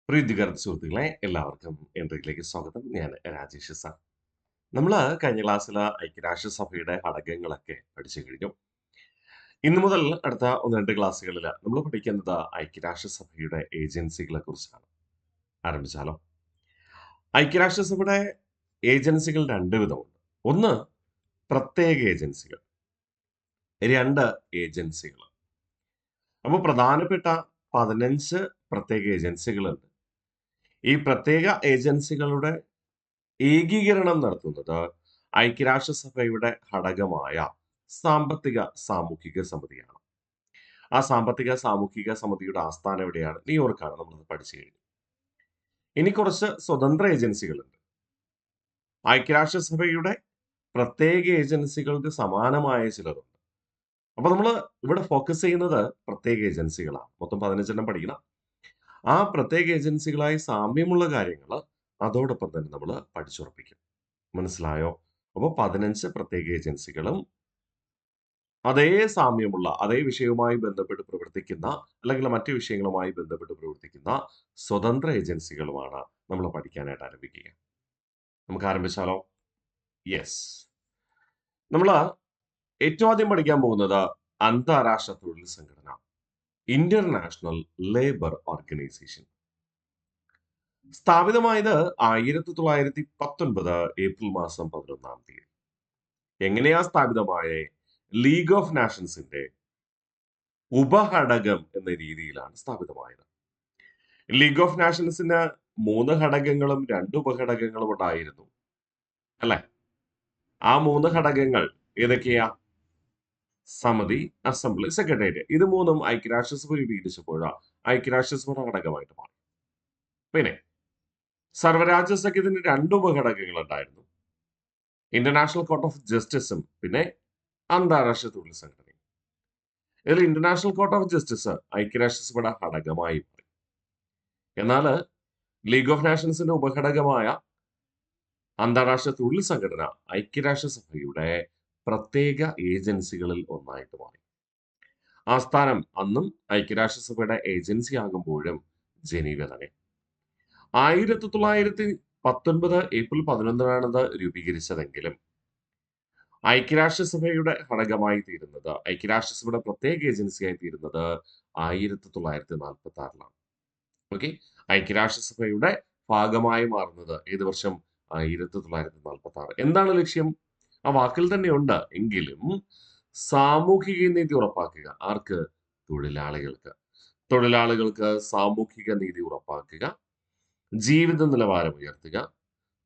പ്രീതികർ സുഹൃത്തുക്കളെ എല്ലാവർക്കും എൻട്രിയിലേക്ക് സ്വാഗതം. ഞാൻ രാജേഷ് സാർ. നമ്മൾ കഴിഞ്ഞ ക്ലാസ്സിൽ ഐക്യരാഷ്ട്രസഭയുടെ ഘടകങ്ങളൊക്കെ പഠിച്ചു കഴിഞ്ഞു. ഇന്നു മുതൽ അടുത്ത ഒന്ന് രണ്ട് ക്ലാസ്സുകളിൽ നമ്മൾ പഠിക്കുന്നത് ഐക്യരാഷ്ട്രസഭയുടെ ഏജൻസികളെ കുറിച്ചാണ്. ആരംഭിച്ചാലോ? ഐക്യരാഷ്ട്രസഭയുടെ ഏജൻസികൾ രണ്ട് വിധമുണ്ട്. ഒന്ന് പ്രത്യേക ഏജൻസികൾ, രണ്ട് ഏജൻസികൾ. അപ്പോൾ പ്രധാനപ്പെട്ട 15 പ്രത്യേക ഏജൻസികളുണ്ട്. ഈ പ്രത്യേക ഏജൻസികളുടെ ഏകീകരണം നടത്തുന്നത് ഐക്യരാഷ്ട്രസഭയുടെ ഘടകമായ സാമ്പത്തിക സാമൂഹിക സമിതിയാണ്. ആ സാമ്പത്തിക സാമൂഹിക സമിതിയുടെ ആസ്ഥാനം എവിടെയാണ്? ന്യൂയോർക്കാണ്. നമ്മൾ പഠിച്ചു കഴിഞ്ഞു. ഇനി കുറച്ച് സ്വതന്ത്ര ഏജൻസികളുണ്ട്. ഐക്യരാഷ്ട്രസഭയുടെ പ്രത്യേക ഏജൻസികൾക്ക് സമാനമായ ചിലതുണ്ട്. അപ്പൊ നമ്മൾ ഇവിടെ ഫോക്കസ് ചെയ്യുന്നത് പ്രത്യേക ഏജൻസികളാണ്. മൊത്തം 15 പഠിക്കണം. ആ പ്രത്യേക ഏജൻസികളായി സാമ്യമുള്ള കാര്യങ്ങൾ അതോടൊപ്പം തന്നെ നമ്മൾ പഠിച്ചുറപ്പിക്കും. മനസ്സിലായോ? അപ്പോൾ 15 പ്രത്യേക ഏജൻസികളും അതേ സാമ്യമുള്ള അതേ വിഷയവുമായി ബന്ധപ്പെട്ട് പ്രവർത്തിക്കുന്ന അല്ലെങ്കിൽ മറ്റു വിഷയങ്ങളുമായി ബന്ധപ്പെട്ട് പ്രവർത്തിക്കുന്ന സ്വതന്ത്ര ഏജൻസികളുമാണ് നമ്മൾ പഠിക്കാനായിട്ട് ആരംഭിക്കുക. നമുക്ക് ആരംഭിച്ചാലോ? യെസ്. നമ്മൾ ഏറ്റവും ആദ്യം പഠിക്കാൻ പോകുന്നത് അന്താരാഷ്ട്ര തൊഴിൽ സംഘടന, ഇന്റർനാഷണൽ ലേബർ ഓർഗനൈസേഷൻ. സ്ഥാപിതമായത് 1919 ഏപ്രിൽ മാസം 11-ാം തീയതി. എങ്ങനെയാ സ്ഥാപിതമായ? ലീഗ് ഓഫ് നാഷൻസിന്റെ ഉപഘടകം എന്ന രീതിയിലാണ് സ്ഥാപിതമായത്. ലീഗ് ഓഫ് നാഷൻസിന് 3 ഘടകങ്ങളും 2 ഉപഘടകങ്ങളും ഉണ്ടായിരുന്നു അല്ലെ? ആ 3 ഘടകങ്ങൾ ഏതൊക്കെയാ? സമിതി, അസംബ്ലി, സെക്രട്ടേറിയറ്റ്. ഇത് മൂന്നും ഐക്യരാഷ്ട്രസഭ രൂപീകരിച്ചപ്പോഴാണ് ഐക്യരാഷ്ട്രസഭയുടെ ഘടകമായിട്ട് മാറി. പിന്നെ സർവ്വരാജ്യ സഖ്യത്തിന് 2 ഉപഘടകങ്ങൾ ഉണ്ടായിരുന്നു. ഇന്റർനാഷണൽ കോർട്ട് ഓഫ് ജസ്റ്റിസും പിന്നെ അന്താരാഷ്ട്ര തൊഴിൽ സംഘടനയും. ഇതിൽ ഇന്റർനാഷണൽ കോർട്ട് ഓഫ് ജസ്റ്റിസ് ഐക്യരാഷ്ട്രസഭയുടെ ഘടകമായി മാറി. എന്നാൽ ലീഗ് ഓഫ് നാഷൻസിന്റെ ഉപഘടകമായ അന്താരാഷ്ട്ര തൊഴിൽ സംഘടന ഐക്യരാഷ്ട്രസഭയുടെ പ്രത്യേക ഏജൻസികളിൽ ഒന്നായിട്ട് മാറി. ആസ്ഥാനം അന്നും ഐക്യരാഷ്ട്രസഭയുടെ ഏജൻസി ആകുമ്പോഴും ജനീവ തന്നെ. 1919 ഏപ്രിൽ 11-നാണ് ഇത് രൂപീകരിച്ചതെങ്കിലും ഐക്യരാഷ്ട്രസഭയുടെ ഘടകമായി തീരുന്നത്, ഐക്യരാഷ്ട്രസഭയുടെ പ്രത്യേക ഏജൻസിയായി തീരുന്നത് 1946-ലാണ്. ഓക്കെ. ഐക്യരാഷ്ട്രസഭയുടെ ഭാഗമായി മാറുന്നത് ഏത് വർഷം? 1946. എന്താണ് ലക്ഷ്യം? ആ വാക്കിൽ തന്നെ ഉണ്ട് എങ്കിലും സാമൂഹിക നീതി ഉറപ്പാക്കുക. ആർക്ക്? തൊഴിലാളികൾക്ക്. തൊഴിലാളികൾക്ക് സാമൂഹിക നീതി ഉറപ്പാക്കുക, ജീവിത നിലവാരം ഉയർത്തുക,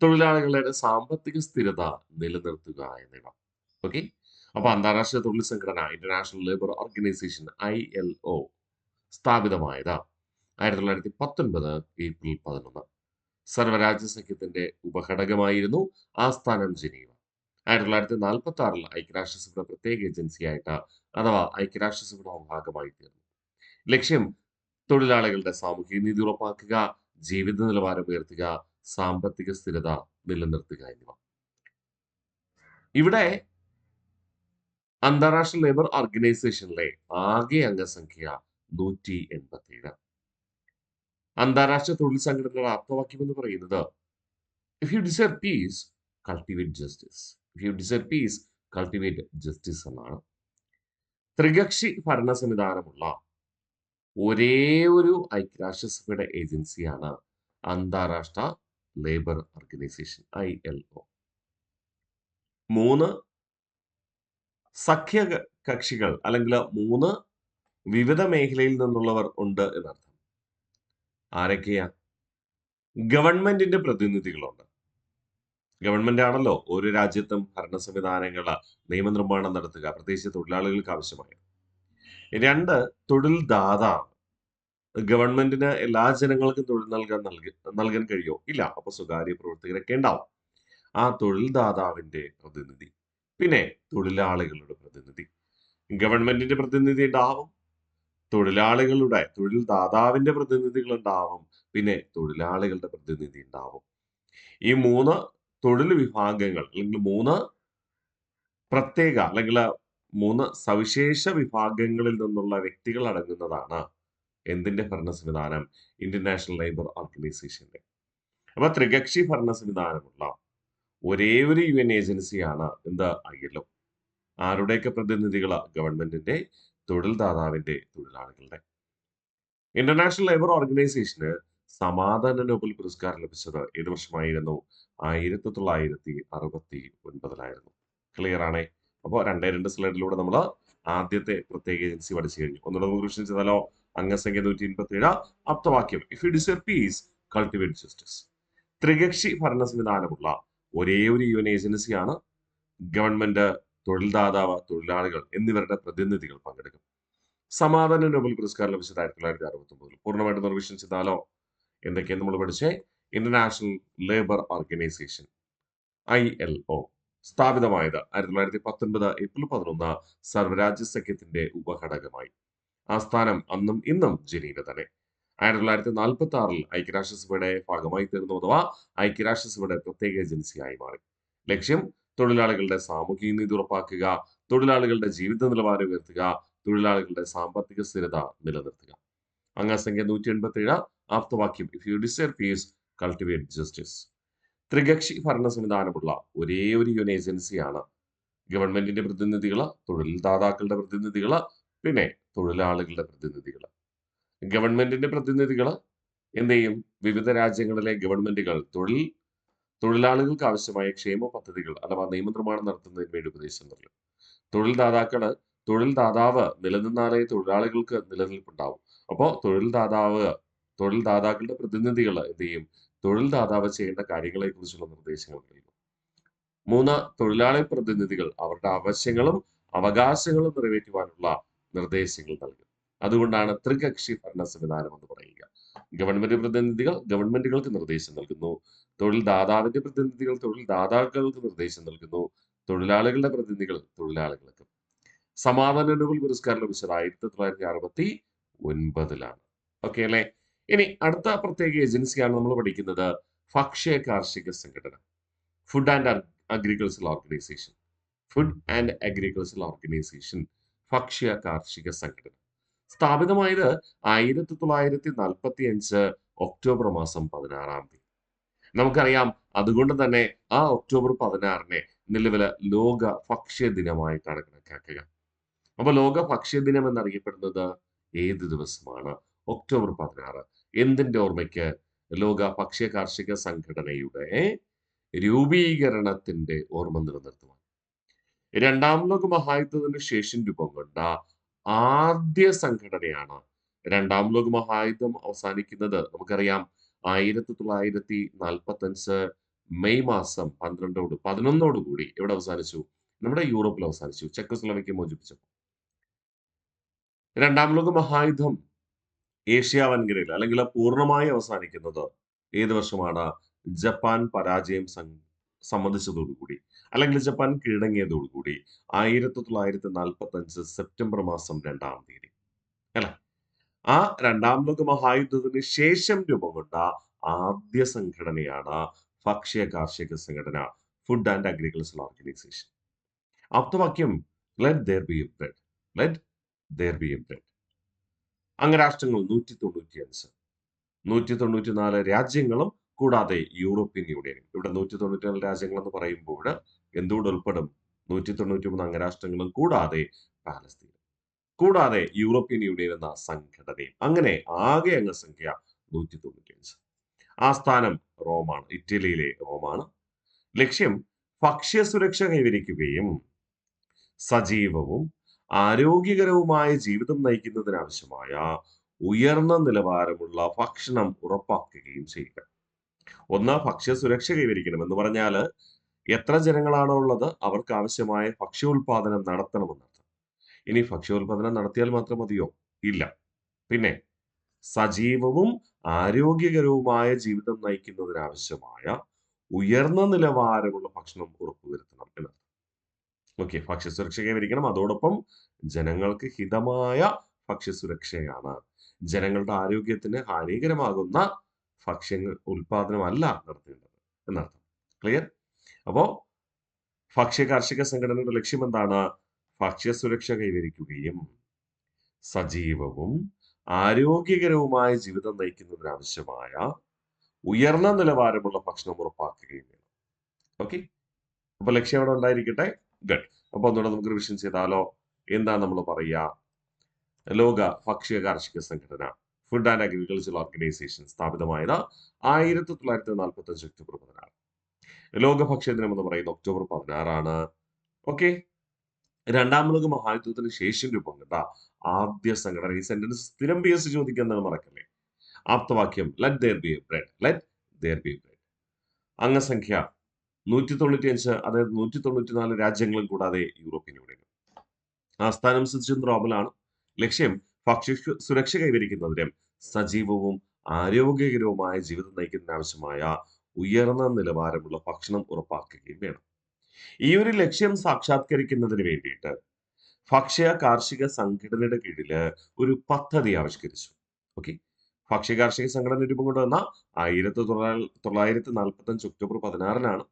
തൊഴിലാളികളുടെ സാമ്പത്തിക സ്ഥിരത നിലനിർത്തുക എന്നിവ. ഓക്കെ. അപ്പൊ അന്താരാഷ്ട്ര തൊഴിൽ സംഘടന ഇന്റർനാഷണൽ ലേബർ ഓർഗനൈസേഷൻ ILO സ്ഥാപിതമായത് 1919 ഏപ്രിൽ 11. സർവ്വരാജ്യ സഖ്യത്തിന്റെ ഉപഘടകമായിരുന്നു. ആസ്ഥാനം ജനീവ. 1946-ൽ ഐക്യരാഷ്ട്രസഭയുടെ പ്രത്യേക ഏജൻസിയായിട്ട് അഥവാ ഐക്യരാഷ്ട്രസഭയുടെ ഭാഗമായി തീർന്നു. ലക്ഷ്യം തൊഴിലാളികളുടെ സാമൂഹിക നീതി ഉറപ്പാക്കുക, ജീവിത നിലവാരം ഉയർത്തുക, സാമ്പത്തിക സ്ഥിരത നിലനിർത്തുക എന്നിവ. ഇവിടെ അന്താരാഷ്ട്ര ലേബർ ഓർഗനൈസേഷനിലെ ആകെ അംഗസംഖ്യ 187. അന്താരാഷ്ട്ര തൊഴിൽ സംഘടനയുടെ ആപ്തവാക്യം എന്ന് പറയുന്നത് if you desire peace cultivate justice. If you desire peace cultivate justice എന്നാണ്. ത്രികക്ഷി ഭരണ സംവിധാനമുള്ള ഒരേ ഒരു ഐക്യരാഷ്ട്രസഭയുടെ ഏജൻസിയാണ് അന്താരാഷ്ട്ര ലേബർ ഓർഗനൈസേഷൻ ILO. 3 സഖ്യ കക്ഷികൾ അല്ലെങ്കിൽ 3 വിവിധ മേഖലയിൽ നിന്നുള്ളവർ ഉണ്ട് എന്നർത്ഥം. ആരൊക്കെയാ? ഗവൺമെന്റിന്റെ പ്രതിനിധികളുണ്ട്. ഗവൺമെന്റ് ആണല്ലോ ഓരോ രാജ്യത്തും ഭരണ സംവിധാനങ്ങൾ നിയമനിർമ്മാണം നടത്തുക, പ്രത്യേകിച്ച് തൊഴിലാളികൾക്ക് ആവശ്യമായി. 2 തൊഴിൽ ദാതാവ്. ഗവൺമെന്റിന് എല്ലാ ജനങ്ങൾക്കും തൊഴിൽ നൽകാൻ കഴിയോ? ഇല്ല. അപ്പൊ സ്വകാര്യ പ്രവർത്തകരൊക്കെ ഉണ്ടാവും. ആ തൊഴിൽ ദാതാവിന്റെ പ്രതിനിധി. പിന്നെ തൊഴിലാളികളുടെ പ്രതിനിധി. ഗവൺമെന്റിന്റെ പ്രതിനിധി ഉണ്ടാവും, തൊഴിൽ ദാതാവിന്റെ പ്രതിനിധികൾ ഉണ്ടാവും, പിന്നെ തൊഴിലാളികളുടെ പ്രതിനിധി ഉണ്ടാവും. ഈ 3 തൊഴിൽ വിഭാഗങ്ങൾ അല്ലെങ്കിൽ 3 പ്രത്യേക അല്ലെങ്കിൽ 3 സവിശേഷ വിഭാഗങ്ങളിൽ നിന്നുള്ള വ്യക്തികൾ അടങ്ങുന്നതാണ് എന്തിന്റെ ഭരണ സംവിധാനം? ഇന്ത്യൻ നാഷണൽ ലേബർ ഓർഗനൈസേഷന്റെ. അപ്പൊ ത്രികക്ഷി ഭരണ സംവിധാനമുള്ള ഒരേ ഒരു UN ഏജൻസിയാണ് എന്ത്? ILO. ആരുടെയൊക്കെ പ്രതിനിധികളാ? ഗവൺമെന്റിന്റെ, തൊഴിൽ ദാതാവിന്റെ, തൊഴിലാളികളുടെ. ഇന്റർനാഷണൽ ലേബർ ഓർഗനൈസേഷന് സമാധാന നോബൽ പുരസ്കാരം ലഭിച്ചത് ഏത് വർഷമായിരുന്നു? 1969 ക്ലിയർ ആണേ. അപ്പോൾ 2 സ്ലൈഡിലൂടെ നമ്മൾ ആദ്യത്തെ പ്രത്യേക ഏജൻസി പഠിച്ചു കഴിഞ്ഞു. ഒന്നുകൂടെ നമുക്ക് റിവിഷൻ ചെയ്താലോ? അംഗസംഖ്യ 187. ആപ്തവാക്യം: if you desire peace, cultivate justice. ത്രികക്ഷി ഭരണ സംവിധാനമുള്ള ഒരേ ഒരു UN ഏജൻസിയാണ്. ഗവൺമെന്റ്, തൊഴിൽ ദാതാവ്, തൊഴിലാളികൾ എന്നിവരുടെ പ്രതിനിധികൾ പങ്കെടുക്കും. സമാധാന നോബൽ പുരസ്കാരം ലഭിച്ചത് 1969. പൂർണ്ണമായിട്ട് റിവിഷൻ ചെയ്താലോ? എന്തൊക്കെയാണ് നമ്മൾ പഠിച്ചേ? ഇന്റർനാഷണൽ ലേബർ ഓർഗനൈസേഷൻ ILO സ്ഥാപിതമായത് 1919 ഏപ്രിൽ 11 സർവ്വരാജ്യ സഖ്യത്തിന്റെ ഉപഘടകമായി. ആസ്ഥാനം അന്നും ഇന്നും ജനീവ തന്നെ. 1946 ഐക്യരാഷ്ട്രസഭയുടെ ഭാഗമായി തീർന്നു, അഥവാ ഐക്യരാഷ്ട്രസഭയുടെ പ്രത്യേക ഏജൻസിയായി മാറി. ലക്ഷ്യം തൊഴിലാളികളുടെ സാമൂഹിക നീതി ഉറപ്പാക്കുക, തൊഴിലാളികളുടെ ജീവിത നിലവാരം ഉയർത്തുക, തൊഴിലാളികളുടെ സാമ്പത്തിക സ്ഥിരത നിലനിർത്തുക. അംഗസംഖ്യ 187. ആപ്തവാക്യം: if you desire peace, cultivate justice. ത്രികക്ഷി ഭരണ സംവിധാനമുള്ള ഒരേ ഒരു UN ഏജൻസിയാണ്. ഗവൺമെന്റിന്റെ പ്രതിനിധികൾ, തൊഴിൽ ദാതാക്കളുടെ പ്രതിനിധികൾ, പിന്നെ തൊഴിലാളികളുടെ പ്രതിനിധികൾ. ഗവൺമെന്റിന്റെ പ്രതിനിധികൾ എന്ത് ചെയ്യും? വിവിധ രാജ്യങ്ങളിലെ ഗവൺമെന്റുകൾ തൊഴിലാളികൾക്ക് ആവശ്യമായ ക്ഷേമ പദ്ധതികൾ അഥവാ നിയമനിർമ്മാണം നടത്തുന്നതിന് വേണ്ടി ഉപദേശം നൽകും. തൊഴിൽ ദാതാവ് നിലനിന്നാലേ തൊഴിലാളികൾക്ക് നിലനിൽപ്പുണ്ടാവും. അപ്പോൾ തൊഴിൽ ദാതാക്കളുടെ പ്രതിനിധികൾ എന്ത് ചെയ്യും? തൊഴിൽ ദാതാവ് ചെയ്യേണ്ട കാര്യങ്ങളെ കുറിച്ചുള്ള നിർദ്ദേശങ്ങൾ നൽകും. 3 തൊഴിലാളി പ്രതിനിധികൾ അവരുടെ ആവശ്യങ്ങളും അവകാശങ്ങളും നിറവേറ്റുവാനുള്ള നിർദ്ദേശങ്ങൾ നൽകും. അതുകൊണ്ടാണ് ത്രികക്ഷി ഭരണ സംവിധാനം എന്ന് പറയുക. ഗവൺമെന്റ് പ്രതിനിധികൾ ഗവൺമെന്റുകൾക്ക് നിർദ്ദേശം നൽകുന്നു, തൊഴിൽ ദാതാവിന്റെ പ്രതിനിധികൾ തൊഴിൽ ദാതാക്കൾക്ക് നിർദ്ദേശം നൽകുന്നു, തൊഴിലാളികളുടെ പ്രതിനിധികൾ തൊഴിലാളികൾക്ക്. സമാധാന നോബൽ പുരസ്കാരം ലഭിച്ചത് 1969. ഓക്കെ അല്ലെ? ഇനി അടുത്ത പ്രത്യേക ഏജൻസിയാണ് നമ്മൾ പഠിക്കുന്നത്, ഭക്ഷ്യ കാർഷിക സംഘടന, ഫുഡ് ആൻഡ് അഗ്രികൾച്ചറൽ ഓർഗനൈസേഷൻ. ഭക്ഷ്യ കാർഷിക സംഘടന സ്ഥാപിതമായത് 1945 ഒക്ടോബർ മാസം 16. നമുക്കറിയാം, അതുകൊണ്ട് തന്നെ ആ ഒക്ടോബർ 16 നിലവിലെ ലോക ഭക്ഷ്യ ദിനമായിട്ടാണ് കണക്കാക്കുക. അപ്പൊ ലോക ഭക്ഷ്യ ദിനം എന്നറിയപ്പെടുന്നത് ഏത് ദിവസമാണ്? ഒക്ടോബർ 16. എന്തിന്റെ ഓർമ്മയ്ക്ക്? ലോക ഭക്ഷ്യ കാർഷിക സംഘടനയുടെ രൂപീകരണത്തിന്റെ ഓർമ്മ നിലനിർത്തുവാൻ. 2ാം ലോക മഹായുദ്ധത്തിന് ശേഷം രൂപം കൊണ്ട ആദ്യ സംഘടനയാണ്. 2ാം ലോക മഹായുദ്ധം അവസാനിക്കുന്നത് നമുക്കറിയാം 1945 മെയ് മാസം 11 കൂടി എവിടെ അവസാനിച്ചു? നമ്മുടെ യൂറോപ്പിൽ അവസാനിച്ചു, ചെക്കോസ്ലോവാക്യ മോചിപ്പിച്ചപ്പോൾ. 2ാം ലോക മഹായുദ്ധം ഏഷ്യ വൻകരയിൽ അല്ലെങ്കിൽ പൂർണ്ണമായി അവസാനിക്കുന്നത് ഏത് വർഷമാണ്? ജപ്പാൻ പരാജയം സമ്മതിച്ചതോടുകൂടി, അല്ലെങ്കിൽ ജപ്പാൻ കീഴടങ്ങിയതോടുകൂടി 1945 സെപ്റ്റംബർ മാസം 2-ാം തീയതി അല്ലെ? ആ 2ാം ലോക മഹായുദ്ധത്തിന് ശേഷം രൂപം കൊണ്ട ആദ്യ സംഘടനയാണ് ഭക്ഷ്യ കാർഷിക സംഘടന, ഫുഡ് ആൻഡ് അഗ്രികൾച്ചറൽ ഓർഗനൈസേഷൻ. ആപ്തവാക്യം: let there be a bread. അംഗരാഷ്ട്രങ്ങൾ 195, 194 രാജ്യങ്ങളും കൂടാതെ യൂറോപ്യൻ യൂണിയനും. ഇവിടെ 194 രാജ്യങ്ങൾ എന്ന് പറയുമ്പോൾ എന്തുകൊണ്ട് ഉൾപ്പെടും? 193 അംഗരാഷ്ട്രങ്ങളും കൂടാതെ പാലസ്തീൻ, കൂടാതെ യൂറോപ്യൻ യൂണിയൻ എന്ന സംഘടനയും. അങ്ങനെ ആകെ അംഗസംഖ്യ 195. ആസ്ഥാനം റോമാണ്, ഇറ്റലിയിലെ റോമാണ്. ലക്ഷ്യം ഭക്ഷ്യ സുരക്ഷ കൈവരിക്കുകയും സജീവവും ആരോഗ്യകരവുമായ ജീവിതം നയിക്കുന്നതിനാവശ്യമായ ഉയർന്ന നിലവാരമുള്ള ഭക്ഷണം ഉറപ്പാക്കുകയും ചെയ്യുക. ഒന്ന്, ഭക്ഷ്യ സുരക്ഷ കൈവരിക്കണം എന്ന് പറഞ്ഞാൽ എത്ര ജനങ്ങളാണോ ഉള്ളത് അവർക്ക് ആവശ്യമായ ഭക്ഷ്യോൽപാദനം നടത്തണമെന്നർത്ഥം. ഇനി ഭക്ഷ്യോൽപാദനം നടത്തിയാൽ മാത്രം മതിയോ? ഇല്ല. പിന്നെ സജീവവും ആരോഗ്യകരവുമായ ജീവിതം നയിക്കുന്നതിനാവശ്യമായ ഉയർന്ന നിലവാരമുള്ള ഭക്ഷണം ഉറപ്പുവരുത്തണം എന്നർത്ഥം. ഓക്കെ, ഭക്ഷ്യസുരക്ഷ കൈവരിക്കണം. അതോടൊപ്പം ജനങ്ങൾക്ക് ഹിതമായ ഭക്ഷ്യസുരക്ഷയാണ്. ജനങ്ങളുടെ ആരോഗ്യത്തിന് ഹാനികരമാകുന്ന ഭക്ഷ്യങ്ങൾ ഉൽപാദനമല്ല നടത്തേണ്ടത് എന്നർത്ഥം. ക്ലിയർ? അപ്പോ ഭക്ഷ്യ കാർഷിക സംഘടനയുടെ ലക്ഷ്യം എന്താണ്? ഭക്ഷ്യസുരക്ഷ കൈവരിക്കുകയും സജീവവും ആരോഗ്യകരവുമായ ജീവിതം നയിക്കുന്നതിനാവശ്യമായ ഉയർന്ന നിലവാരമുള്ള ഭക്ഷണം ഉറപ്പാക്കുകയും വേണം. ഓക്കെ, അപ്പൊ ലക്ഷ്യം അവിടെ ഉണ്ടായിരിക്കട്ടെ. ഗഡ്. അപ്പൊ ഒന്നുകൂടെ നമുക്ക് റിവിഷൻ ചെയ്താലോ? എന്താ നമ്മൾ പറയാ? ലോക ഭക്ഷ്യ കാർഷിക സംഘടന, ഫുഡ് ആൻഡ് അഗ്രികൾച്ചറൽ ഓർഗനൈസേഷൻ സ്ഥാപിതമായത് 1945 ഒക്ടോബർ 16. ലോക ഭക്ഷ്യ ദിനം എന്ന് പറയുന്നത് ഒക്ടോബർ 16 ഓക്കെ. രണ്ടാം ലോക മഹായുദ്ധത്തിന് ശേഷം രൂപം കൊണ്ട ആദ്യ സംഘടന. ഈ സെന്റൻസ് സ്ഥിരം PSC ചോദിക്കുന്നത് മറക്കല്ലേ. ആപ്തവാക്യം let there be bread, let there be bread. അംഗസംഖ്യ 195, അതായത് 194 രാജ്യങ്ങളും കൂടാതെ യൂറോപ്യൻ യൂണിയനും. ആസ്ഥാനം സ്ഥിതിചെയ്യുന്നത് റോമിലാണ്. ലക്ഷ്യം ഭക്ഷ്യ സുരക്ഷ കൈവരിക്കുന്നതിനും സജീവവും ആരോഗ്യകരവുമായ ജീവിതം നയിക്കുന്നതിനാവശ്യമായ ഉയർന്ന നിലവാരമുള്ള ഭക്ഷണം ഉറപ്പാക്കുകയും വേണം. ഈ ഒരു ലക്ഷ്യം സാക്ഷാത്കരിക്കുന്നതിന് വേണ്ടിയിട്ട് ഭക്ഷ്യ കാർഷിക സംഘടനയുടെ കീഴില് ഒരു പദ്ധതി ആവിഷ്കരിച്ചു. ഓക്കെ, ഭക്ഷ്യ കാർഷിക സംഘടന രൂപം കൊണ്ടുവന്ന 1945 ഒക്ടോബർ 16